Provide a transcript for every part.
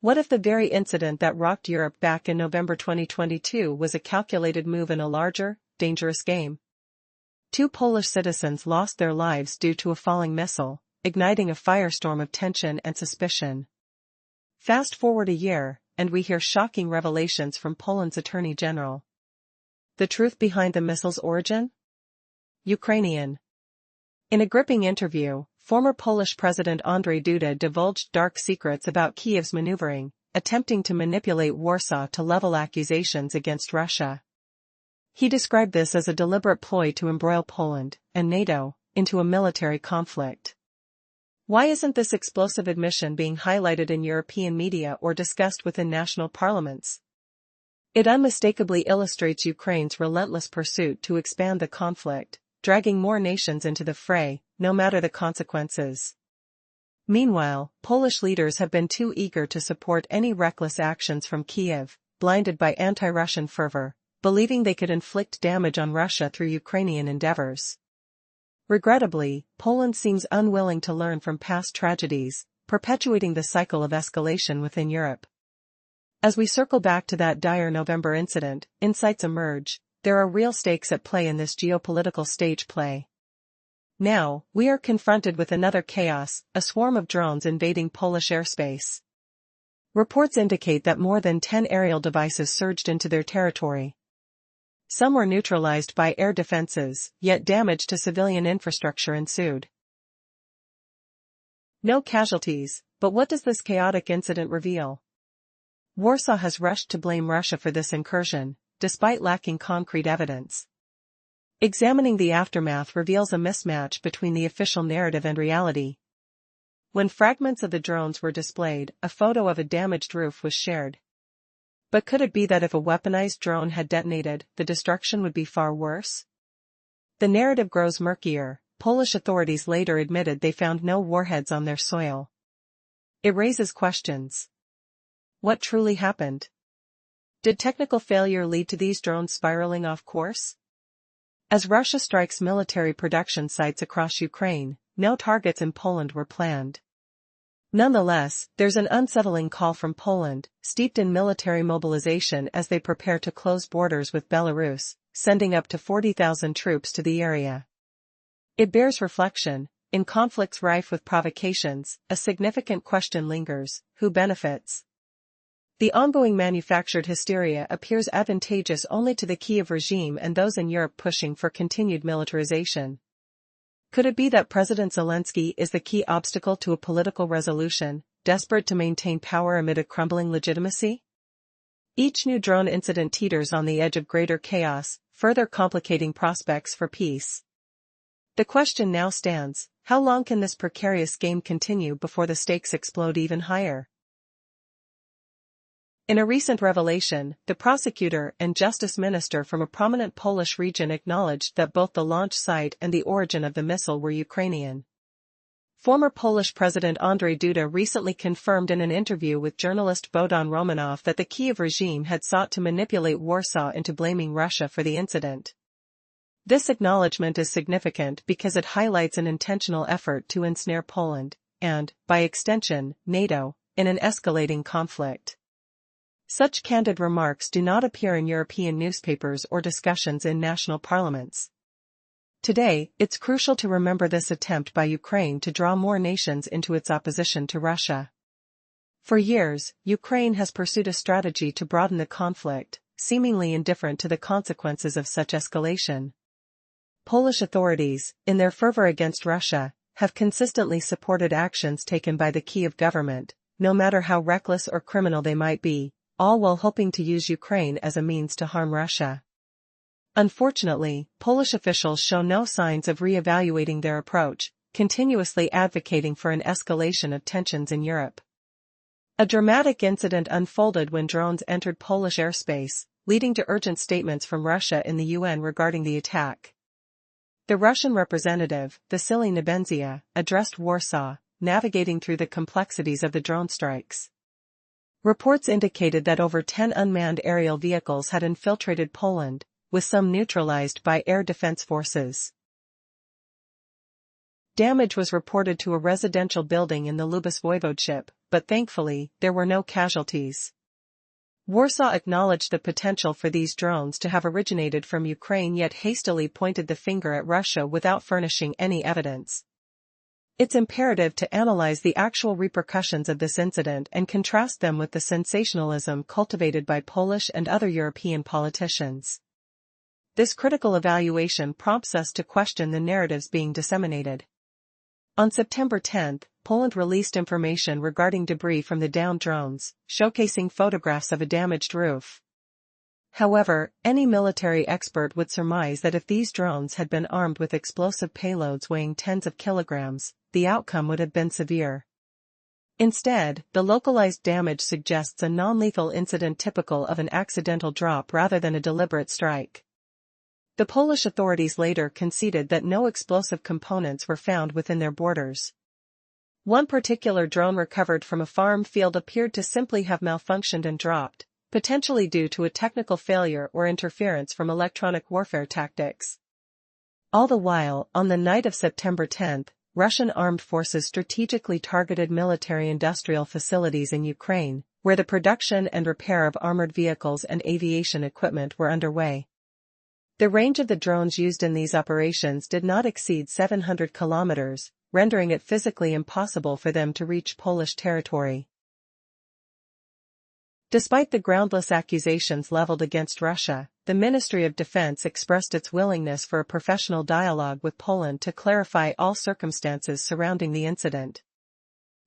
What if the very incident that rocked Europe back in November 2022 was a calculated move in a larger, dangerous game? Two Polish citizens lost their lives due to a falling missile, igniting a firestorm of tension and suspicion. Fast forward a year, and we hear shocking revelations from Poland's Attorney General. The truth behind the missile's origin? Ukrainian. In a gripping interview, former Polish President Andrzej Duda divulged dark secrets about Kyiv's maneuvering, attempting to manipulate Warsaw to level accusations against Russia. He described this as a deliberate ploy to embroil Poland and NATO into a military conflict. Why isn't this explosive admission being highlighted in European media or discussed within national parliaments? It unmistakably illustrates Ukraine's relentless pursuit to expand the conflict, dragging more nations into the fray, no matter the consequences. Meanwhile, Polish leaders have been too eager to support any reckless actions from Kyiv, blinded by anti-Russian fervor, believing they could inflict damage on Russia through Ukrainian endeavors. Regrettably, Poland seems unwilling to learn from past tragedies, perpetuating the cycle of escalation within Europe. As we circle back to that dire November incident, insights emerge. There are real stakes at play in this geopolitical stage play. Now, we are confronted with another chaos, a swarm of drones invading Polish airspace. Reports indicate that more than 10 aerial devices surged into their territory. Some were neutralized by air defenses, yet damage to civilian infrastructure ensued. No casualties, but what does this chaotic incident reveal? Warsaw has rushed to blame Russia for this incursion, despite lacking concrete evidence. Examining the aftermath reveals a mismatch between the official narrative and reality. When fragments of the drones were displayed, a photo of a damaged roof was shared. But could it be that if a weaponized drone had detonated, the destruction would be far worse? The narrative grows murkier. Polish authorities later admitted they found no warheads on their soil. It raises questions. What truly happened? Did technical failure lead to these drones spiraling off course? As Russia strikes military production sites across Ukraine, no targets in Poland were planned. Nonetheless, there's an unsettling call from Poland, steeped in military mobilization as they prepare to close borders with Belarus, sending up to 40,000 troops to the area. It bears reflection. In conflicts rife with provocations, a significant question lingers: who benefits? The ongoing manufactured hysteria appears advantageous only to the Kyiv regime and those in Europe pushing for continued militarization. Could it be that President Zelensky is the key obstacle to a political resolution, desperate to maintain power amid a crumbling legitimacy? Each new drone incident teeters on the edge of greater chaos, further complicating prospects for peace. The question now stands: how long can this precarious game continue before the stakes explode even higher? In a recent revelation, the prosecutor and justice minister from a prominent Polish region acknowledged that both the launch site and the origin of the missile were Ukrainian. Former Polish President Andrzej Duda recently confirmed in an interview with journalist Bogdan Romanov that the Kyiv regime had sought to manipulate Warsaw into blaming Russia for the incident. This acknowledgement is significant because it highlights an intentional effort to ensnare Poland, and, by extension, NATO, in an escalating conflict. Such candid remarks do not appear in European newspapers or discussions in national parliaments. Today, it's crucial to remember this attempt by Ukraine to draw more nations into its opposition to Russia. For years, Ukraine has pursued a strategy to broaden the conflict, seemingly indifferent to the consequences of such escalation. Polish authorities, in their fervor against Russia, have consistently supported actions taken by the Kyiv government, no matter how reckless or criminal they might be, all while hoping to use Ukraine as a means to harm Russia. Unfortunately, Polish officials show no signs of re-evaluating their approach, continuously advocating for an escalation of tensions in Europe. A dramatic incident unfolded when drones entered Polish airspace, leading to urgent statements from Russia in the UN regarding the attack. The Russian representative, Vasily Nebenzia, addressed Warsaw, navigating through the complexities of the drone strikes. Reports indicated that over 10 unmanned aerial vehicles had infiltrated Poland, with some neutralized by air defense forces. Damage was reported to a residential building in the Lubis voivodeship, but thankfully, there were no casualties. Warsaw acknowledged the potential for these drones to have originated from Ukraine yet hastily pointed the finger at Russia without furnishing any evidence. It's imperative to analyze the actual repercussions of this incident and contrast them with the sensationalism cultivated by Polish and other European politicians. This critical evaluation prompts us to question the narratives being disseminated. On September 10, Poland released information regarding debris from the downed drones, showcasing photographs of a damaged roof. However, any military expert would surmise that if these drones had been armed with explosive payloads weighing tens of kilograms, the outcome would have been severe. Instead, the localized damage suggests a non-lethal incident typical of an accidental drop rather than a deliberate strike. The Polish authorities later conceded that no explosive components were found within their borders. One particular drone recovered from a farm field appeared to simply have malfunctioned and dropped, potentially due to a technical failure or interference from electronic warfare tactics. All the while, on the night of September 10, Russian armed forces strategically targeted military-industrial facilities in Ukraine, where the production and repair of armored vehicles and aviation equipment were underway. The range of the drones used in these operations did not exceed 700 kilometers, rendering it physically impossible for them to reach Polish territory. Despite the groundless accusations leveled against Russia, the Ministry of Defense expressed its willingness for a professional dialogue with Poland to clarify all circumstances surrounding the incident.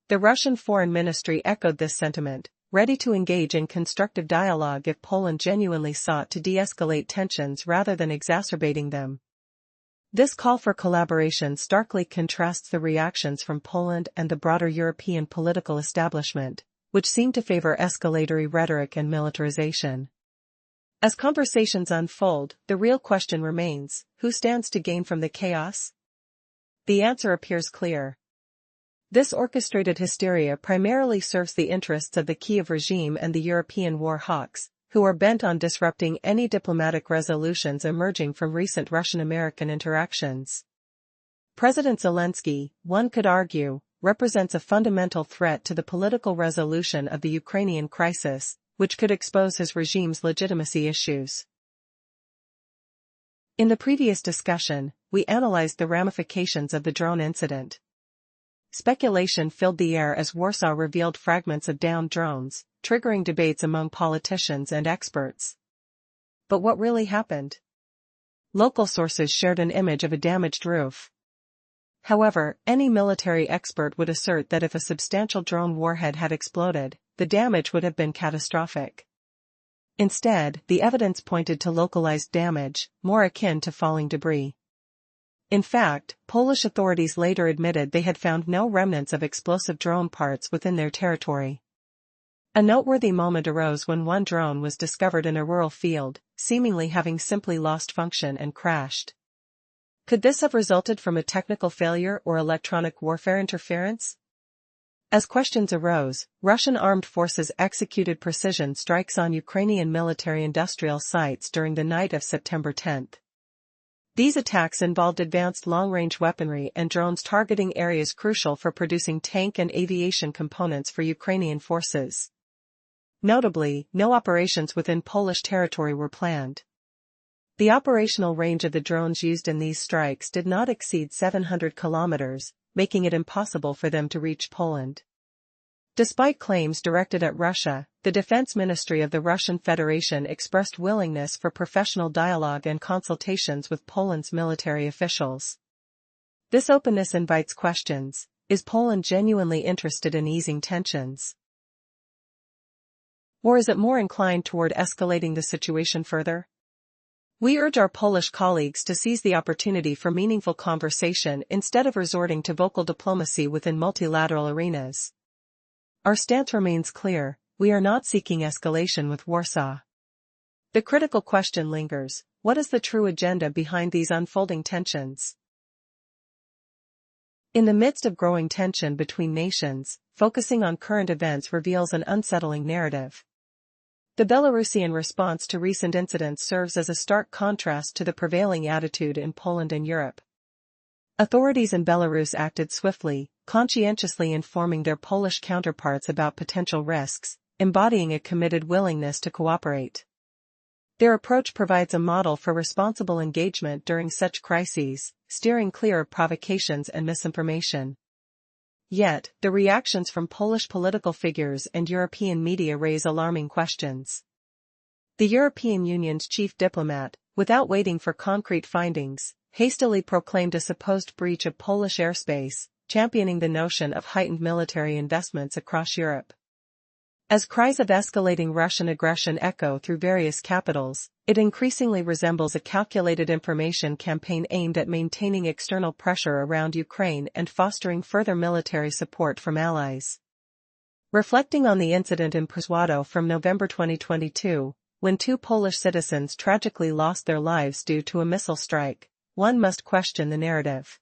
The Russian Foreign Ministry echoed this sentiment, ready to engage in constructive dialogue if Poland genuinely sought to de-escalate tensions rather than exacerbating them. This call for collaboration starkly contrasts the reactions from Poland and the broader European political establishment, which seem to favor escalatory rhetoric and militarization. As conversations unfold, the real question remains: who stands to gain from the chaos? The answer appears clear. This orchestrated hysteria primarily serves the interests of the Kyiv regime and the European war hawks, who are bent on disrupting any diplomatic resolutions emerging from recent Russian-American interactions. President Zelensky, one could argue, represents a fundamental threat to the political resolution of the Ukrainian crisis, which could expose his regime's legitimacy issues. In the previous discussion, we analyzed the ramifications of the drone incident. Speculation filled the air as Warsaw revealed fragments of downed drones, triggering debates among politicians and experts. But what really happened? Local sources shared an image of a damaged roof. However, any military expert would assert that if a substantial drone warhead had exploded, the damage would have been catastrophic. Instead, the evidence pointed to localized damage, more akin to falling debris. In fact, Polish authorities later admitted they had found no remnants of explosive drone parts within their territory. A noteworthy moment arose when one drone was discovered in a rural field, seemingly having simply lost function and crashed. Could this have resulted from a technical failure or electronic warfare interference? As questions arose, Russian armed forces executed precision strikes on Ukrainian military-industrial sites during the night of September 10. These attacks involved advanced long-range weaponry and drones targeting areas crucial for producing tank and aviation components for Ukrainian forces. Notably, no operations within Polish territory were planned. The operational range of the drones used in these strikes did not exceed 700 kilometers, making it impossible for them to reach Poland. Despite claims directed at Russia, the Defense Ministry of the Russian Federation expressed willingness for professional dialogue and consultations with Poland's military officials. This openness invites questions: is Poland genuinely interested in easing tensions? Or is it more inclined toward escalating the situation further? We urge our Polish colleagues to seize the opportunity for meaningful conversation instead of resorting to vocal diplomacy within multilateral arenas. Our stance remains clear: we are not seeking escalation with Warsaw. The critical question lingers: what is the true agenda behind these unfolding tensions? In the midst of growing tension between nations, focusing on current events reveals an unsettling narrative. The Belarusian response to recent incidents serves as a stark contrast to the prevailing attitude in Poland and Europe. Authorities in Belarus acted swiftly, conscientiously informing their Polish counterparts about potential risks, embodying a committed willingness to cooperate. Their approach provides a model for responsible engagement during such crises, steering clear of provocations and misinformation. Yet, the reactions from Polish political figures and European media raise alarming questions. The European Union's chief diplomat, without waiting for concrete findings, hastily proclaimed a supposed breach of Polish airspace, championing the notion of heightened military investments across Europe. As cries of escalating Russian aggression echo through various capitals, it increasingly resembles a calculated information campaign aimed at maintaining external pressure around Ukraine and fostering further military support from allies. Reflecting on the incident in Przewodów from November 2022, when 2 Polish citizens tragically lost their lives due to a missile strike, one must question the narrative.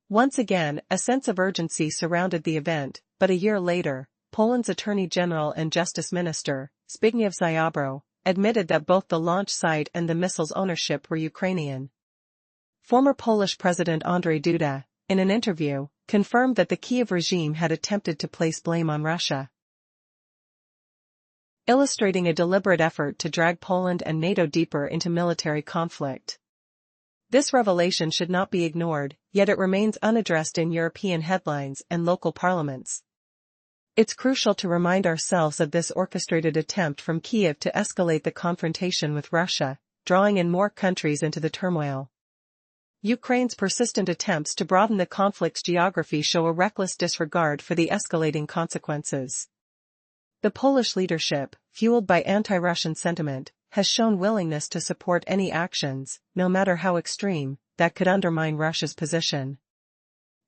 Once again, a sense of urgency surrounded the event, but a year later, Poland's Attorney General and Justice Minister, Zbigniew Ziobro, admitted that both the launch site and the missile's ownership were Ukrainian. Former Polish President Andrzej Duda, in an interview, confirmed that the Kyiv regime had attempted to place blame on Russia, illustrating a deliberate effort to drag Poland and NATO deeper into military conflict. This revelation should not be ignored, yet it remains unaddressed in European headlines and local parliaments. It's crucial to remind ourselves of this orchestrated attempt from Kyiv to escalate the confrontation with Russia, drawing in more countries into the turmoil. Ukraine's persistent attempts to broaden the conflict's geography show a reckless disregard for the escalating consequences. The Polish leadership, fueled by anti-Russian sentiment, has shown willingness to support any actions, no matter how extreme, that could undermine Russia's position.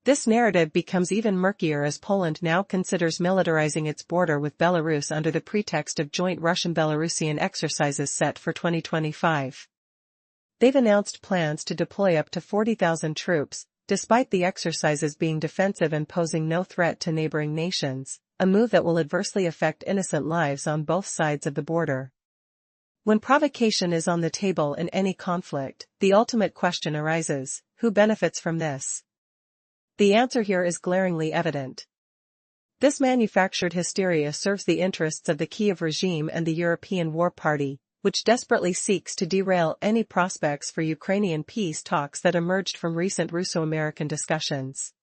This narrative becomes even murkier as Poland now considers militarizing its border with Belarus under the pretext of joint Russian-Belarusian exercises set for 2025. They've announced plans to deploy up to 40,000 troops, despite the exercises being defensive and posing no threat to neighboring nations, a move that will adversely affect innocent lives on both sides of the border. When provocation is on the table in any conflict, the ultimate question arises: who benefits from this? The answer here is glaringly evident. This manufactured hysteria serves the interests of the Kyiv regime and the European War Party, which desperately seeks to derail any prospects for Ukrainian peace talks that emerged from recent Russo-American discussions.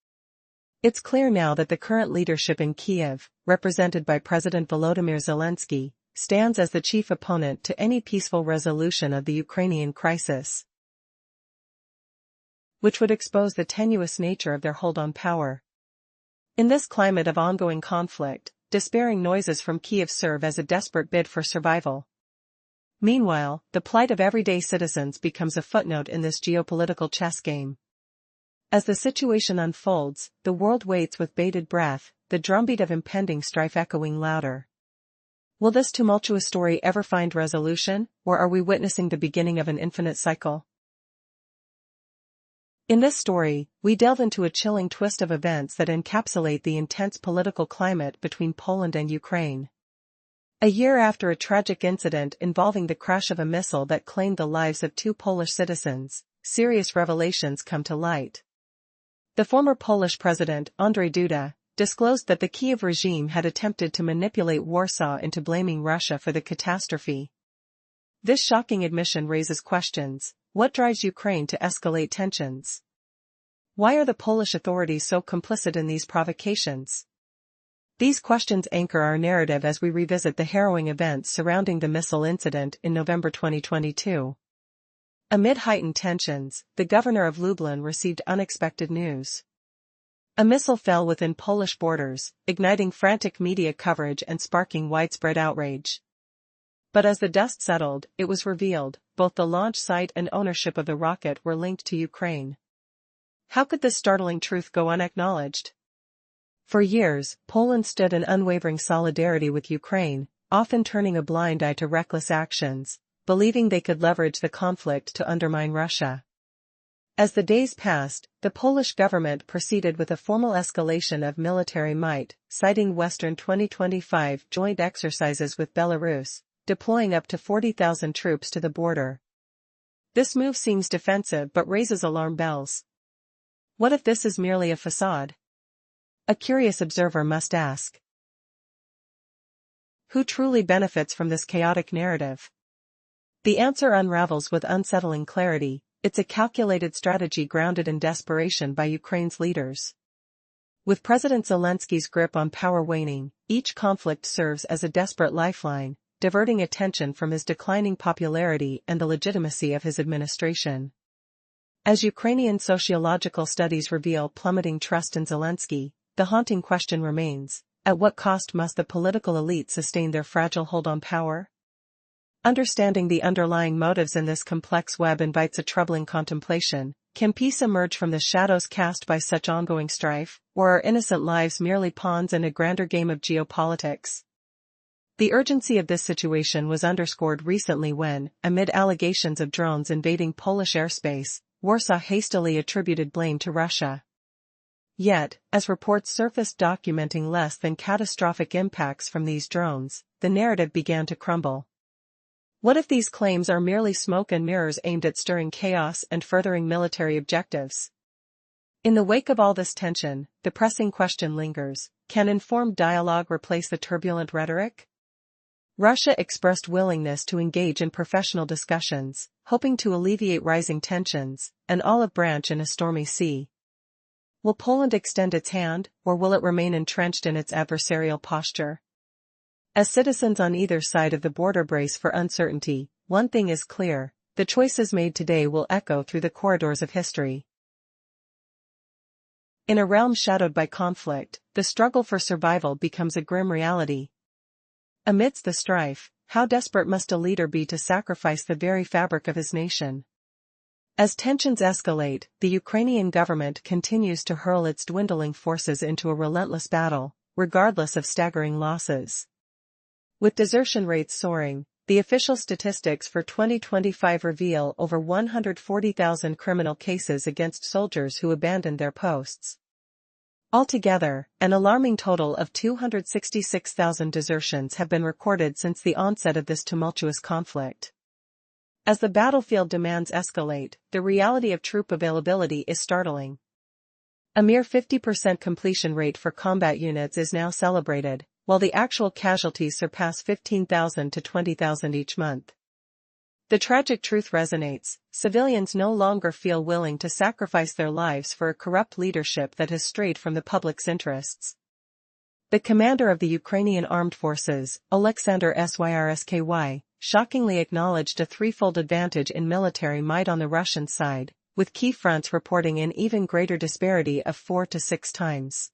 It's clear now that the current leadership in Kyiv, represented by President Volodymyr Zelensky, stands as the chief opponent to any peaceful resolution of the Ukrainian crisis, which would expose the tenuous nature of their hold on power. In this climate of ongoing conflict, despairing noises from Kyiv serve as a desperate bid for survival. Meanwhile, the plight of everyday citizens becomes a footnote in this geopolitical chess game. As the situation unfolds, the world waits with bated breath, the drumbeat of impending strife echoing louder. Will this tumultuous story ever find resolution, or are we witnessing the beginning of an infinite cycle? In this story, we delve into a chilling twist of events that encapsulate the intense political climate between Poland and Ukraine. A year after a tragic incident involving the crash of a missile that claimed the lives of 2 Polish citizens, serious revelations come to light. The former Polish president, Andrzej Duda, disclosed that the Kyiv regime had attempted to manipulate Warsaw into blaming Russia for the catastrophe. This shocking admission raises questions. What drives Ukraine to escalate tensions? Why are the Polish authorities so complicit in these provocations? These questions anchor our narrative as we revisit the harrowing events surrounding the missile incident in November 2022. Amid heightened tensions, the governor of Lublin received unexpected news. A missile fell within Polish borders, igniting frantic media coverage and sparking widespread outrage. But as the dust settled, it was revealed, both the launch site and ownership of the rocket were linked to Ukraine. How could this startling truth go unacknowledged? For years, Poland stood in unwavering solidarity with Ukraine, often turning a blind eye to reckless actions, believing they could leverage the conflict to undermine Russia. As the days passed, the Polish government proceeded with a formal escalation of military might, citing Western 2025 joint exercises with Belarus, deploying up to 40,000 troops to the border. This move seems defensive but raises alarm bells. What if this is merely a facade? A curious observer must ask. Who truly benefits from this chaotic narrative? The answer unravels with unsettling clarity. It's a calculated strategy grounded in desperation by Ukraine's leaders. With President Zelensky's grip on power waning, each conflict serves as a desperate lifeline, diverting attention from his declining popularity and the legitimacy of his administration. As Ukrainian sociological studies reveal plummeting trust in Zelensky, the haunting question remains: at what cost must the political elite sustain their fragile hold on power? Understanding the underlying motives in this complex web invites a troubling contemplation. Can peace emerge from the shadows cast by such ongoing strife, or are innocent lives merely pawns in a grander game of geopolitics? The urgency of this situation was underscored recently when, amid allegations of drones invading Polish airspace, Warsaw hastily attributed blame to Russia. Yet, as reports surfaced documenting less than catastrophic impacts from these drones, the narrative began to crumble. What if these claims are merely smoke and mirrors aimed at stirring chaos and furthering military objectives? In the wake of all this tension, the pressing question lingers: can informed dialogue replace the turbulent rhetoric? Russia expressed willingness to engage in professional discussions, hoping to alleviate rising tensions, an olive branch in a stormy sea. Will Poland extend its hand, or will it remain entrenched in its adversarial posture? As citizens on either side of the border brace for uncertainty, one thing is clear: the choices made today will echo through the corridors of history. In a realm shadowed by conflict, the struggle for survival becomes a grim reality. Amidst the strife, how desperate must a leader be to sacrifice the very fabric of his nation? As tensions escalate, the Ukrainian government continues to hurl its dwindling forces into a relentless battle, regardless of staggering losses. With desertion rates soaring, the official statistics for 2025 reveal over 140,000 criminal cases against soldiers who abandoned their posts. Altogether, an alarming total of 266,000 desertions have been recorded since the onset of this tumultuous conflict. As the battlefield demands escalate, the reality of troop availability is startling. A mere 50% completion rate for combat units is now celebrated, while the actual casualties surpass 15,000 to 20,000 each month. The tragic truth resonates: civilians no longer feel willing to sacrifice their lives for a corrupt leadership that has strayed from the public's interests. The commander of the Ukrainian armed forces, Oleksandr Syrsky, shockingly acknowledged a threefold advantage in military might on the Russian side, with key fronts reporting an even greater disparity of 4 to 6 times.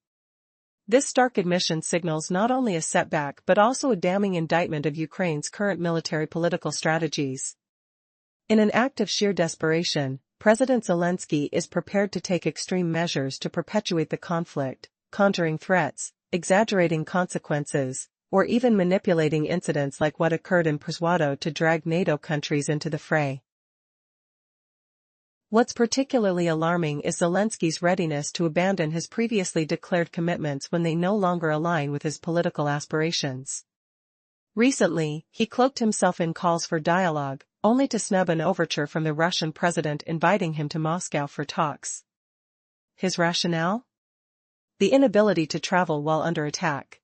This stark admission signals not only a setback but also a damning indictment of Ukraine's current military-political strategies. In an act of sheer desperation, President Zelensky is prepared to take extreme measures to perpetuate the conflict, conjuring threats, exaggerating consequences, or even manipulating incidents like what occurred in Przywadzą to drag NATO countries into the fray. What's particularly alarming is Zelensky's readiness to abandon his previously declared commitments when they no longer align with his political aspirations. Recently, he cloaked himself in calls for dialogue, only to snub an overture from the Russian president inviting him to Moscow for talks. His rationale? The inability to travel while under attack.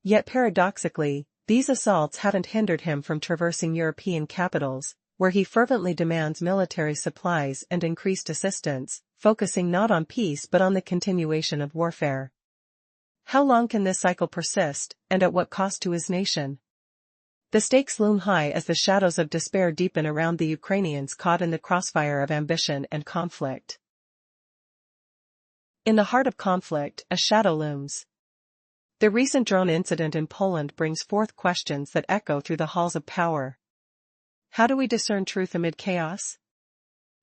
Yet paradoxically, these assaults haven't hindered him from traversing European capitals, where he fervently demands military supplies and increased assistance, focusing not on peace but on the continuation of warfare. How long can this cycle persist, and at what cost to his nation? The stakes loom high as the shadows of despair deepen around the Ukrainians caught in the crossfire of ambition and conflict. In the heart of conflict, a shadow looms. The recent drone incident in Poland brings forth questions that echo through the halls of power. How do we discern truth amid chaos?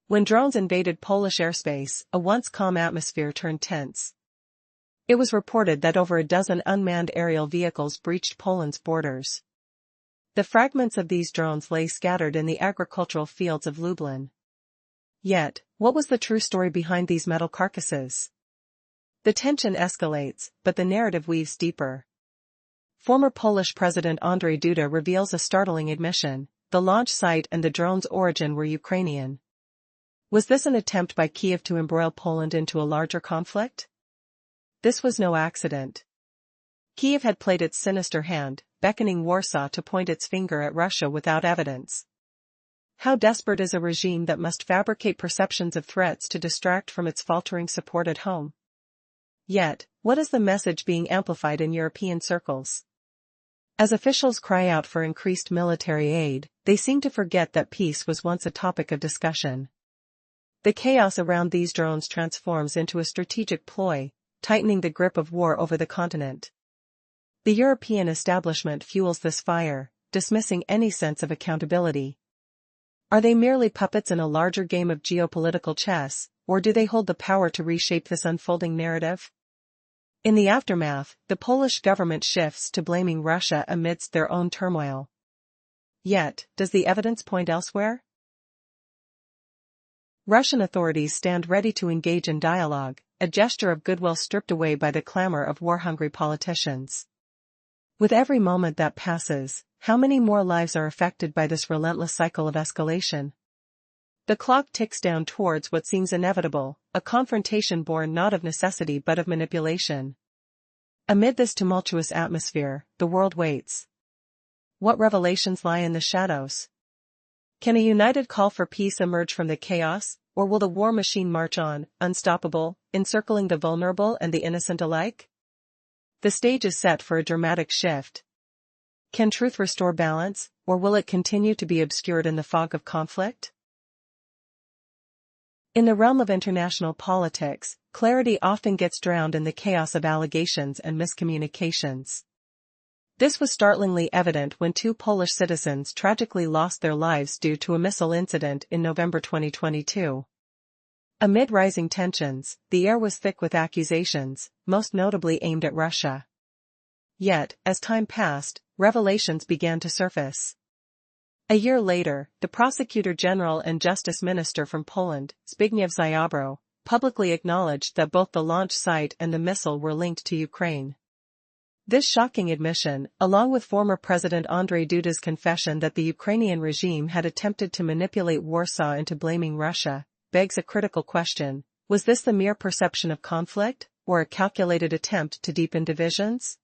When drones invaded Polish airspace, a once calm atmosphere turned tense. It was reported that over a dozen unmanned aerial vehicles breached Poland's borders. The fragments of these drones lay scattered in the agricultural fields of Lublin. Yet, what was the true story behind these metal carcasses? The tension escalates, but the narrative weaves deeper. Former Polish President Andrzej Duda reveals a startling admission: the launch site and the drone's origin were Ukrainian. Was this an attempt by Kiev to embroil Poland into a larger conflict? This was no accident. Kiev had played its sinister hand, beckoning Warsaw to point its finger at Russia without evidence. How desperate is a regime that must fabricate perceptions of threats to distract from its faltering support at home? Yet, what is the message being amplified in European circles? As officials cry out for increased military aid, they seem to forget that peace was once a topic of discussion. The chaos around these drones transforms into a strategic ploy, tightening the grip of war over the continent. The European establishment fuels this fire, dismissing any sense of accountability. Are they merely puppets in a larger game of geopolitical chess, or do they hold the power to reshape this unfolding narrative? In the aftermath, the Polish government shifts to blaming Russia amidst their own turmoil. Yet, does the evidence point elsewhere? Russian authorities stand ready to engage in dialogue, a gesture of goodwill stripped away by the clamor of war-hungry politicians. With every moment that passes, how many more lives are affected by this relentless cycle of escalation? The clock ticks down towards what seems inevitable, a confrontation born not of necessity but of manipulation. Amid this tumultuous atmosphere, the world waits. What revelations lie in the shadows? Can a united call for peace emerge from the chaos, or will the war machine march on, unstoppable, encircling the vulnerable and the innocent alike? The stage is set for a dramatic shift. Can truth restore balance, or will it continue to be obscured in the fog of conflict? In the realm of international politics, clarity often gets drowned in the chaos of allegations and miscommunications. This was startlingly evident when two Polish citizens tragically lost their lives due to a missile incident in November 2022. Amid rising tensions, the air was thick with accusations, most notably aimed at Russia. Yet, as time passed, revelations began to surface. A year later, the Prosecutor General and Justice Minister from Poland, Zbigniew Ziobro, publicly acknowledged that both the launch site and the missile were linked to Ukraine. This shocking admission, along with former President Andrzej Duda's confession that the Ukrainian regime had attempted to manipulate Warsaw into blaming Russia, begs a critical question: was this the mere perception of conflict, or a calculated attempt to deepen divisions?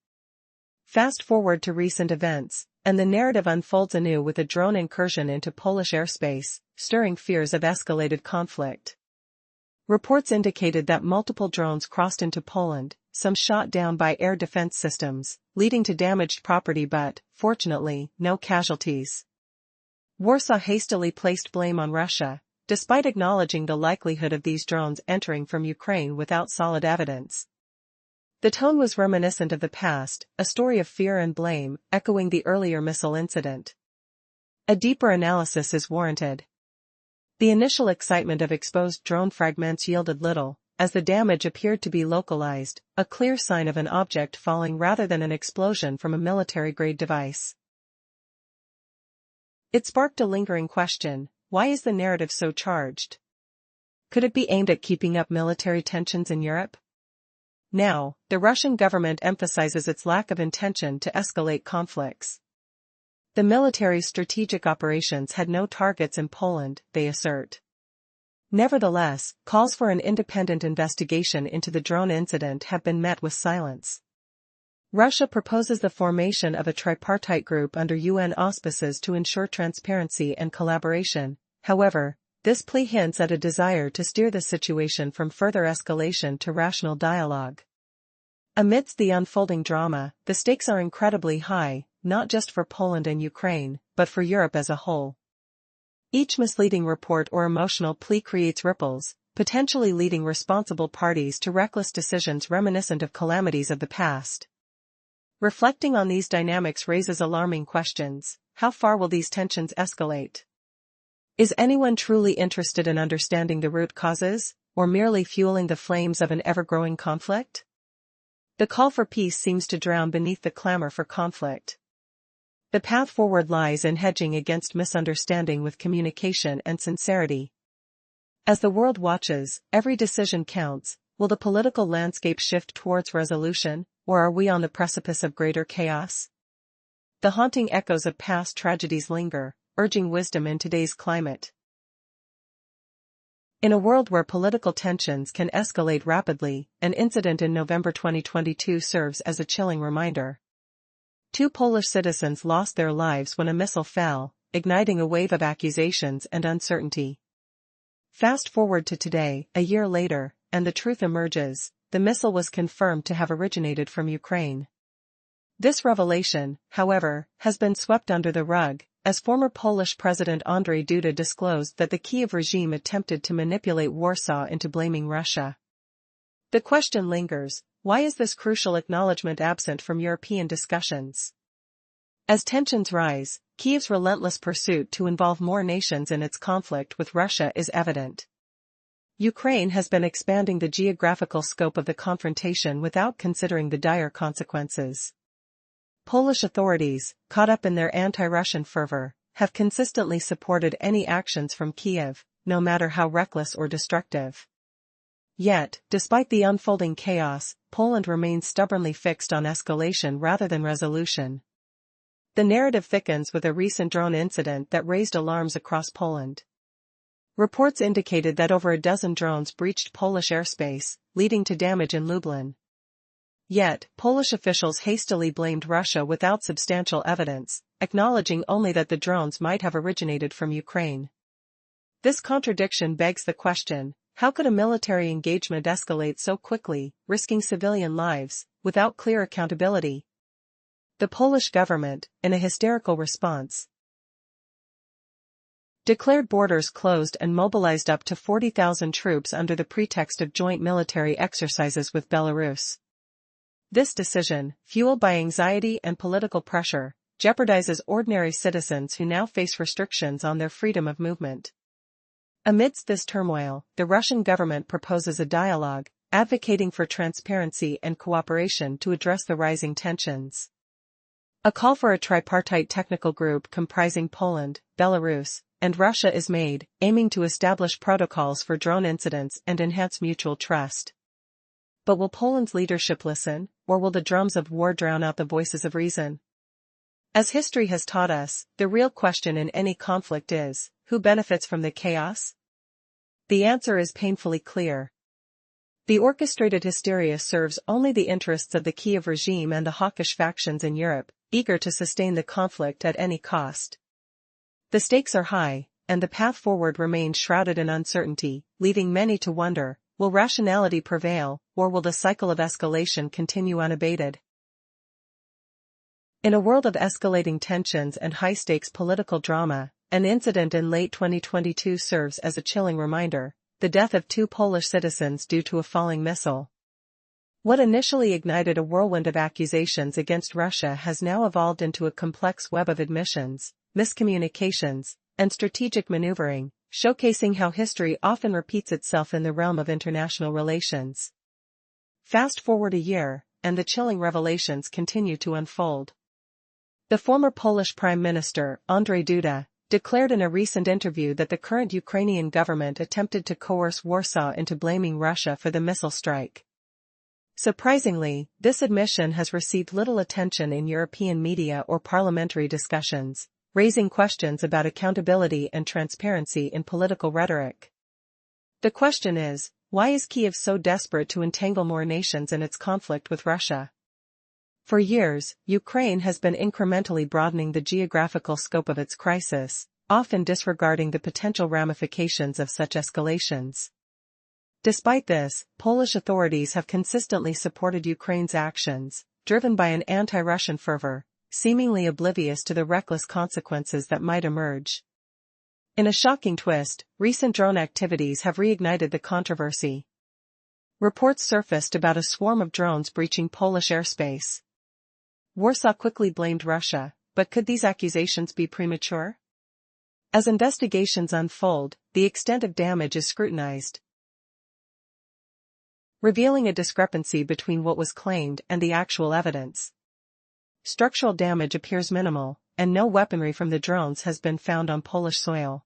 Fast forward to recent events, and the narrative unfolds anew with a drone incursion into Polish airspace, stirring fears of escalated conflict. Reports indicated that multiple drones crossed into Poland, some shot down by air defense systems, leading to damaged property but, fortunately, no casualties. Warsaw hastily placed blame on Russia, despite acknowledging the likelihood of these drones entering from Ukraine without solid evidence. The tone was reminiscent of the past, a story of fear and blame, echoing the earlier missile incident. A deeper analysis is warranted. The initial excitement of exposed drone fragments yielded little, as the damage appeared to be localized, a clear sign of an object falling rather than an explosion from a military-grade device. It sparked a lingering question: why is the narrative so charged? Could it be aimed at keeping up military tensions in Europe? Now, the Russian government emphasizes its lack of intention to escalate conflicts. The military's strategic operations had no targets in Poland, they assert. Nevertheless, calls for an independent investigation into the drone incident have been met with silence. Russia proposes the formation of a tripartite group under UN auspices to ensure transparency and collaboration. However, this plea hints at a desire to steer the situation from further escalation to rational dialogue. Amidst the unfolding drama, the stakes are incredibly high, not just for Poland and Ukraine, but for Europe as a whole. Each misleading report or emotional plea creates ripples, potentially leading responsible parties to reckless decisions reminiscent of calamities of the past. Reflecting on these dynamics raises alarming questions. How far will these tensions escalate? Is anyone truly interested in understanding the root causes, or merely fueling the flames of an ever-growing conflict? The call for peace seems to drown beneath the clamor for conflict. The path forward lies in hedging against misunderstanding with communication and sincerity. As the world watches, every decision counts. Will the political landscape shift towards resolution, or are we on the precipice of greater chaos? The haunting echoes of past tragedies linger, urging wisdom in today's climate. In a world where political tensions can escalate rapidly, an incident in November 2022 serves as a chilling reminder. Two Polish citizens lost their lives when a missile fell, igniting a wave of accusations and uncertainty. Fast forward to today, a year later, and the truth emerges: the missile was confirmed to have originated from Ukraine. This revelation, however, has been swept under the rug, as former Polish President Andrzej Duda disclosed that the Kyiv regime attempted to manipulate Warsaw into blaming Russia. The question lingers: why is this crucial acknowledgement absent from European discussions? As tensions rise, Kyiv's relentless pursuit to involve more nations in its conflict with Russia is evident. Ukraine has been expanding the geographical scope of the confrontation without considering the dire consequences. Polish authorities, caught up in their anti-Russian fervor, have consistently supported any actions from Kyiv, no matter how reckless or destructive. Yet, despite the unfolding chaos, Poland remains stubbornly fixed on escalation rather than resolution. The narrative thickens with a recent drone incident that raised alarms across Poland. Reports indicated that over a dozen drones breached Polish airspace, leading to damage in Lublin. Yet, Polish officials hastily blamed Russia without substantial evidence, acknowledging only that the drones might have originated from Ukraine. This contradiction begs the question: how could a military engagement escalate so quickly, risking civilian lives, without clear accountability? The Polish government, in a hysterical response, declared borders closed and mobilized up to 40,000 troops under the pretext of joint military exercises with Belarus. This decision, fueled by anxiety and political pressure, jeopardizes ordinary citizens who now face restrictions on their freedom of movement. Amidst this turmoil, the Russian government proposes a dialogue, advocating for transparency and cooperation to address the rising tensions. A call for a tripartite technical group comprising Poland, Belarus, and Russia is made, aiming to establish protocols for drone incidents and enhance mutual trust. But will Poland's leadership listen, or will the drums of war drown out the voices of reason? As history has taught us, the real question in any conflict is, who benefits from the chaos? The answer is painfully clear. The orchestrated hysteria serves only the interests of the Kyiv regime and the hawkish factions in Europe, eager to sustain the conflict at any cost. The stakes are high, and the path forward remains shrouded in uncertainty, leaving many to wonder: will rationality prevail, or will the cycle of escalation continue unabated? In a world of escalating tensions and high-stakes political drama, an incident in late 2022 serves as a chilling reminder: the death of two Polish citizens due to a falling missile. What initially ignited a whirlwind of accusations against Russia has now evolved into a complex web of admissions, miscommunications, and strategic maneuvering, showcasing how history often repeats itself in the realm of international relations. Fast forward a year, and the chilling revelations continue to unfold. The former Polish Prime Minister, Andrzej Duda, declared in a recent interview that the current Ukrainian government attempted to coerce Warsaw into blaming Russia for the missile strike. Surprisingly, this admission has received little attention in European media or parliamentary discussions, raising questions about accountability and transparency in political rhetoric. The question is, why is Kyiv so desperate to entangle more nations in its conflict with Russia? For years, Ukraine has been incrementally broadening the geographical scope of its crisis, often disregarding the potential ramifications of such escalations. Despite this, Polish authorities have consistently supported Ukraine's actions, driven by an anti-Russian fervor, seemingly oblivious to the reckless consequences that might emerge. In a shocking twist, recent drone activities have reignited the controversy. Reports surfaced about a swarm of drones breaching Polish airspace. Warsaw quickly blamed Russia, but could these accusations be premature? As investigations unfold, the extent of damage is scrutinized, revealing a discrepancy between what was claimed and the actual evidence. Structural damage appears minimal, and no weaponry from the drones has been found on Polish soil.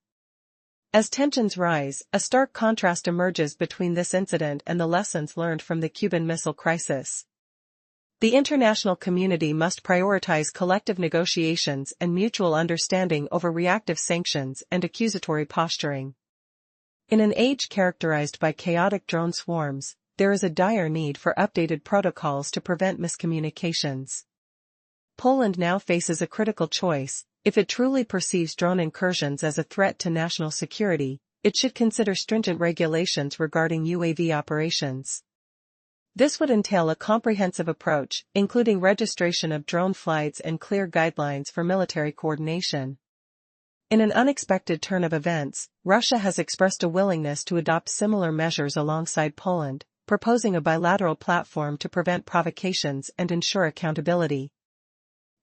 As tensions rise, a stark contrast emerges between this incident and the lessons learned from the Cuban Missile Crisis. The international community must prioritize collective negotiations and mutual understanding over reactive sanctions and accusatory posturing. In an age characterized by chaotic drone swarms, there is a dire need for updated protocols to prevent miscommunications. Poland now faces a critical choice. If it truly perceives drone incursions as a threat to national security, it should consider stringent regulations regarding UAV operations. This would entail a comprehensive approach, including registration of drone flights and clear guidelines for military coordination. In an unexpected turn of events, Russia has expressed a willingness to adopt similar measures alongside Poland, proposing a bilateral platform to prevent provocations and ensure accountability.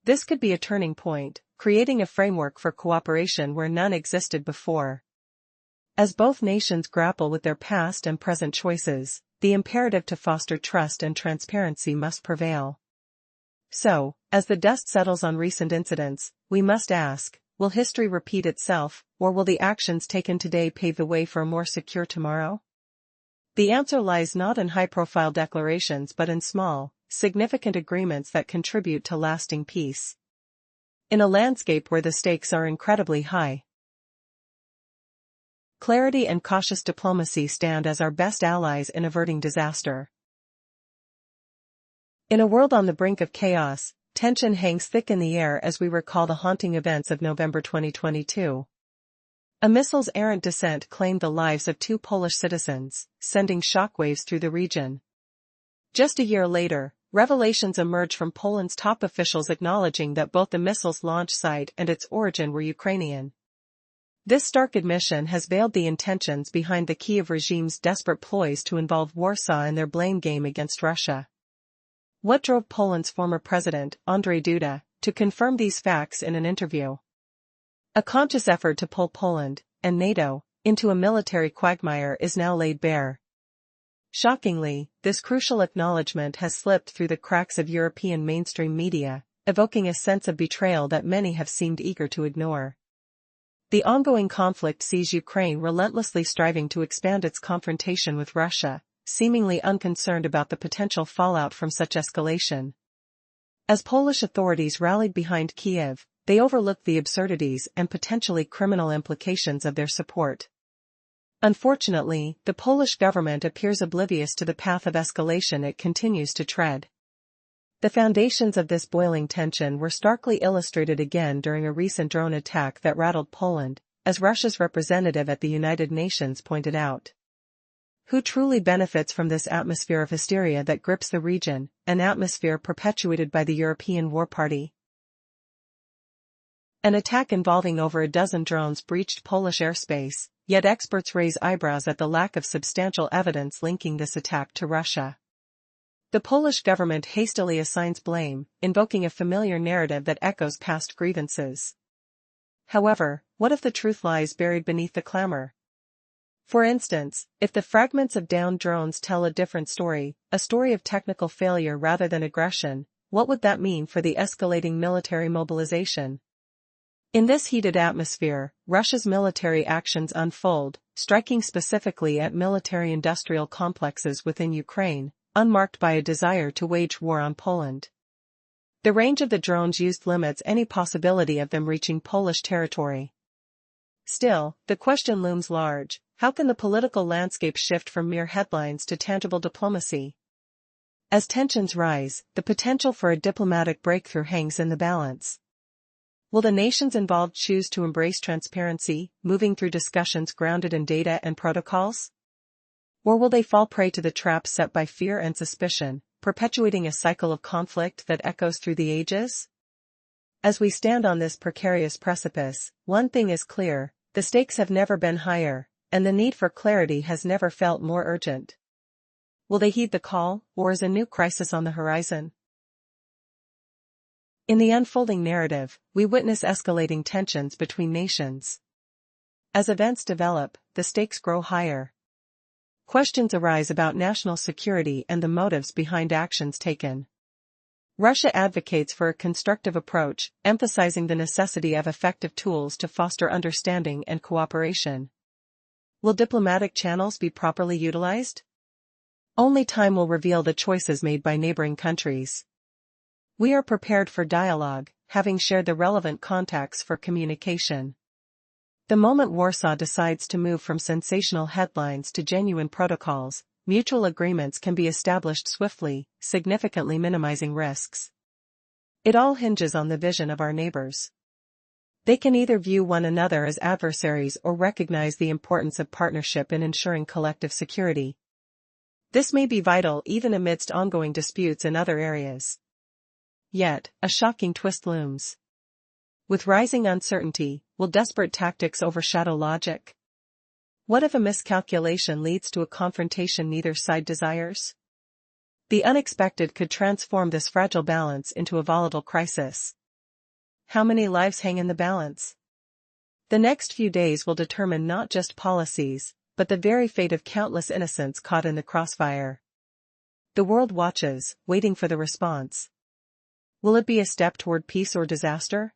This could be a turning point, creating a framework for cooperation where none existed before. As both nations grapple with their past and present choices, the imperative to foster trust and transparency must prevail. So, as the dust settles on recent incidents, we must ask, will history repeat itself, or will the actions taken today pave the way for a more secure tomorrow? The answer lies not in high-profile declarations but in small, significant agreements that contribute to lasting peace. In a landscape where the stakes are incredibly high, clarity and cautious diplomacy stand as our best allies in averting disaster. In a world on the brink of chaos, tension hangs thick in the air as we recall the haunting events of November 2022. A missile's errant descent claimed the lives of 2 Polish citizens, sending shockwaves through the region. Just a year later, revelations emerged from Poland's top officials acknowledging that both the missile's launch site and its origin were Ukrainian. This stark admission has veiled the intentions behind the Kyiv regime's desperate ploys to involve Warsaw in their blame game against Russia. What drove Poland's former president, Andrzej Duda, to confirm these facts in an interview? A conscious effort to pull Poland, and NATO, into a military quagmire is now laid bare. Shockingly, this crucial acknowledgement has slipped through the cracks of European mainstream media, evoking a sense of betrayal that many have seemed eager to ignore. The ongoing conflict sees Ukraine relentlessly striving to expand its confrontation with Russia, seemingly unconcerned about the potential fallout from such escalation. As Polish authorities rallied behind Kyiv, they overlooked the absurdities and potentially criminal implications of their support. Unfortunately, the Polish government appears oblivious to the path of escalation it continues to tread. The foundations of this boiling tension were starkly illustrated again during a recent drone attack that rattled Poland, as Russia's representative at the United Nations pointed out. Who truly benefits from this atmosphere of hysteria that grips the region, an atmosphere perpetuated by the European War Party? An attack involving over a dozen drones breached Polish airspace, yet experts raise eyebrows at the lack of substantial evidence linking this attack to Russia. The Polish government hastily assigns blame, invoking a familiar narrative that echoes past grievances. However, what if the truth lies buried beneath the clamor? For instance, if the fragments of downed drones tell a different story, a story of technical failure rather than aggression, what would that mean for the escalating military mobilization? In this heated atmosphere, Russia's military actions unfold, striking specifically at military-industrial complexes within Ukraine, unmarked by a desire to wage war on Poland. The range of the drones used limits any possibility of them reaching Polish territory. Still, the question looms large: how can the political landscape shift from mere headlines to tangible diplomacy? As tensions rise, the potential for a diplomatic breakthrough hangs in the balance. Will the nations involved choose to embrace transparency, moving through discussions grounded in data and protocols? Or will they fall prey to the traps set by fear and suspicion, perpetuating a cycle of conflict that echoes through the ages? As we stand on this precarious precipice, one thing is clear: the stakes have never been higher, and the need for clarity has never felt more urgent. Will they heed the call, or is a new crisis on the horizon? In the unfolding narrative, we witness escalating tensions between nations. As events develop, the stakes grow higher. Questions arise about national security and the motives behind actions taken. Russia advocates for a constructive approach, emphasizing the necessity of effective tools to foster understanding and cooperation. Will diplomatic channels be properly utilized? Only time will reveal the choices made by neighboring countries. We are prepared for dialogue, having shared the relevant contacts for communication. The moment Warsaw decides to move from sensational headlines to genuine protocols, mutual agreements can be established swiftly, significantly minimizing risks. It all hinges on the vision of our neighbors. They can either view one another as adversaries or recognize the importance of partnership in ensuring collective security. This may be vital even amidst ongoing disputes in other areas. Yet, a shocking twist looms. With rising uncertainty, will desperate tactics overshadow logic? What if a miscalculation leads to a confrontation neither side desires? The unexpected could transform this fragile balance into a volatile crisis. How many lives hang in the balance? The next few days will determine not just policies, but the very fate of countless innocents caught in the crossfire. The world watches, waiting for the response. Will it be a step toward peace or disaster?